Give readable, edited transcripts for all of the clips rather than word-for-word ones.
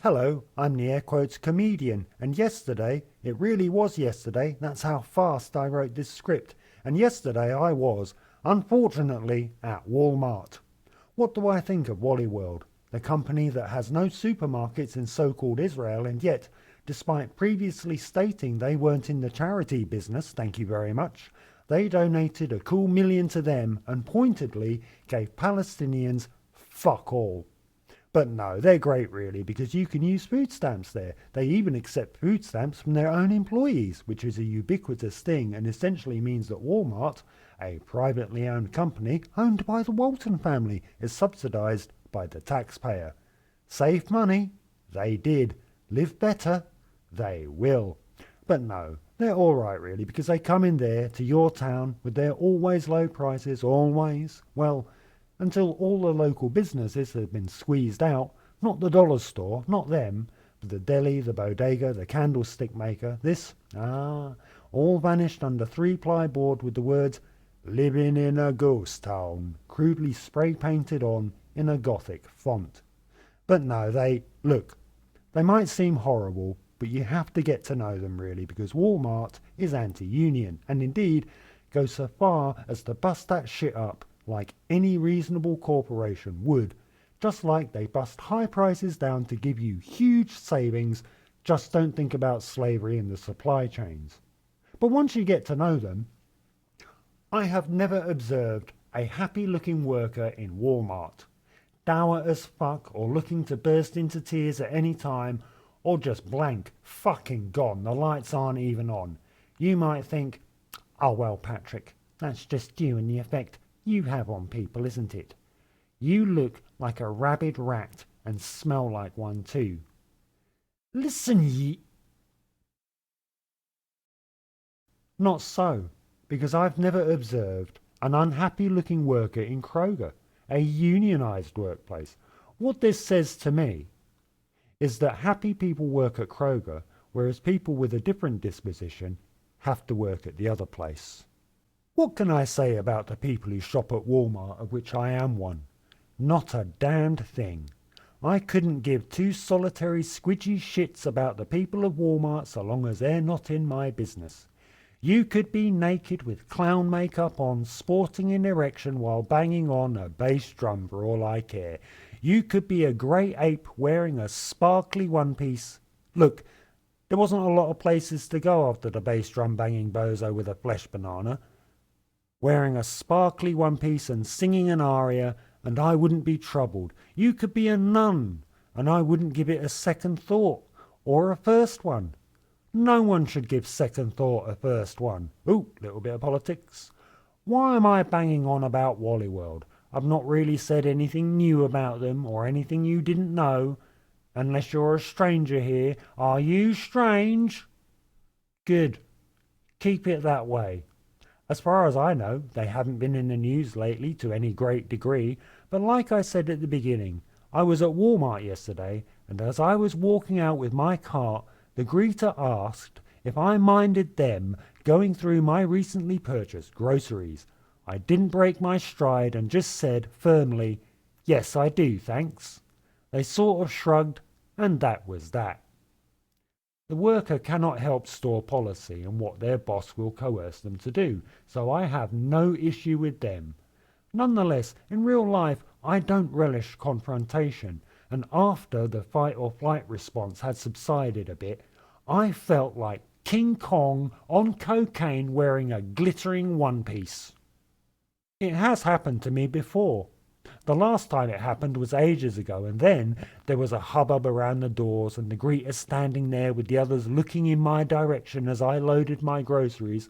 Hello, I'm the air quotes comedian, and yesterday, it really was yesterday, that's how fast I wrote this script, and yesterday I was, unfortunately, at Walmart. What do I think of Wally World, the company that has no supermarkets in so-called Israel, and yet, despite previously stating they weren't in the charity business, thank you very much, they donated a cool $1 million to them and pointedly gave Palestinians fuck all. But no, they're great really, because you can use food stamps there. They even accept food stamps from their own employees, which is a ubiquitous thing and essentially means that Walmart, a privately owned company owned by the Walton family, is subsidized by the taxpayer. Save money? They did. Live better? They will. But no, they're alright really, because they come in there to your town with their always low prices, always, well, until all the local businesses have been squeezed out, not the dollar store, not them, but the deli, the bodega, the candlestick maker, all vanished under 3-ply board with the words, "Living in a ghost town," crudely spray-painted on in a Gothic font. But no, they might seem horrible, but you have to get to know them really, because Walmart is anti-union, and indeed goes so far as to bust that shit up like any reasonable corporation would, just like they bust high prices down to give you huge savings. Just don't think about slavery in the supply chains. But once you get to know them, I have never observed a happy-looking worker in Walmart, dour as fuck or looking to burst into tears at any time, or just blank, fucking gone, the lights aren't even on. You might think, oh well, Patrick, that's just you and the effect you have on people, isn't it? You look like a rabid rat and smell like one too. Listen, ye... Not so, because I've never observed an unhappy-looking worker in Kroger, a unionized workplace. What this says to me is that happy people work at Kroger, whereas people with a different disposition have to work at the other place. What can I say about the people who shop at Walmart, of which I am one? Not a damned thing. I couldn't give two solitary squidgy shits about the people of Walmart so long as they're not in my business. You could be naked with clown makeup on, sporting an erection while banging on a bass drum for all I care. You could be a grey ape wearing a sparkly one-piece. Look, there wasn't a lot of places to go after the bass drum banging bozo with a flesh banana, wearing a sparkly one-piece and singing an aria, and I wouldn't be troubled. You could be a nun, and I wouldn't give it a second thought, or a first one. No one should give second thought a first one. Ooh, little bit of politics. Why am I banging on about Wally World? I've not really said anything new about them, or anything you didn't know, unless you're a stranger here. Are you strange? Good. Keep it that way. As far as I know, they haven't been in the news lately to any great degree, but like I said at the beginning, I was at Walmart yesterday, and as I was walking out with my cart, the greeter asked if I minded them going through my recently purchased groceries. I didn't break my stride and just said firmly, "Yes, I do, thanks." They sort of shrugged, and that was that. The worker cannot help store policy and what their boss will coerce them to do, so I have no issue with them. Nonetheless, in real life, I don't relish confrontation, and after the fight or flight response had subsided a bit, I felt like King Kong on cocaine wearing a glittering one-piece. It has happened to me before. The last time it happened was ages ago, and then there was a hubbub around the doors and the greeter standing there with the others looking in my direction as I loaded my groceries,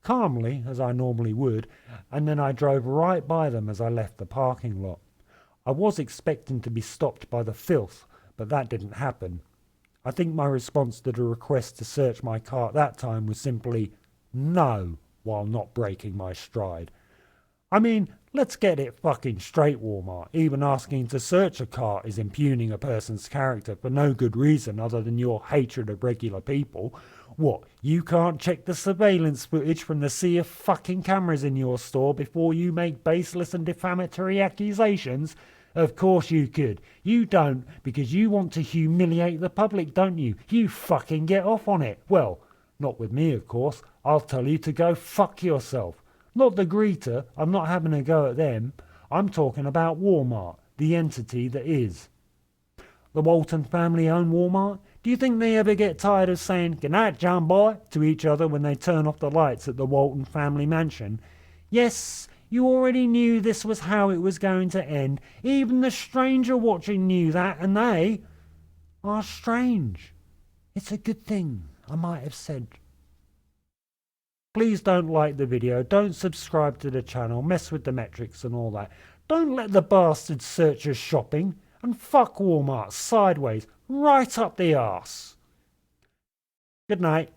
calmly as I normally would, and then I drove right by them as I left the parking lot. I was expecting to be stopped by the filth, but that didn't happen. I think my response to the request to search my cart that time was simply no, while not breaking my stride. I mean, let's get it fucking straight, Walmart. Even asking to search a cart is impugning a person's character for no good reason other than your hatred of regular people. What, you can't check the surveillance footage from the sea of fucking cameras in your store before you make baseless and defamatory accusations? Of course you could. You don't, because you want to humiliate the public, don't you? You fucking get off on it. Well, not with me, of course. I'll tell you to go fuck yourself. Not the greeter. I'm not having a go at them. I'm talking about Walmart, the entity that is. The Walton family own Walmart? Do you think they ever get tired of saying, "Good night, John boy," to each other when they turn off the lights at the Walton family mansion? Yes, you already knew this was how it was going to end. Even the stranger watching knew that, and they are strange. It's a good thing, I might have said. Please don't like the video, don't subscribe to the channel, mess with the metrics and all that. Don't let the bastards search your shopping, and fuck Walmart sideways, right up the arse. Good night.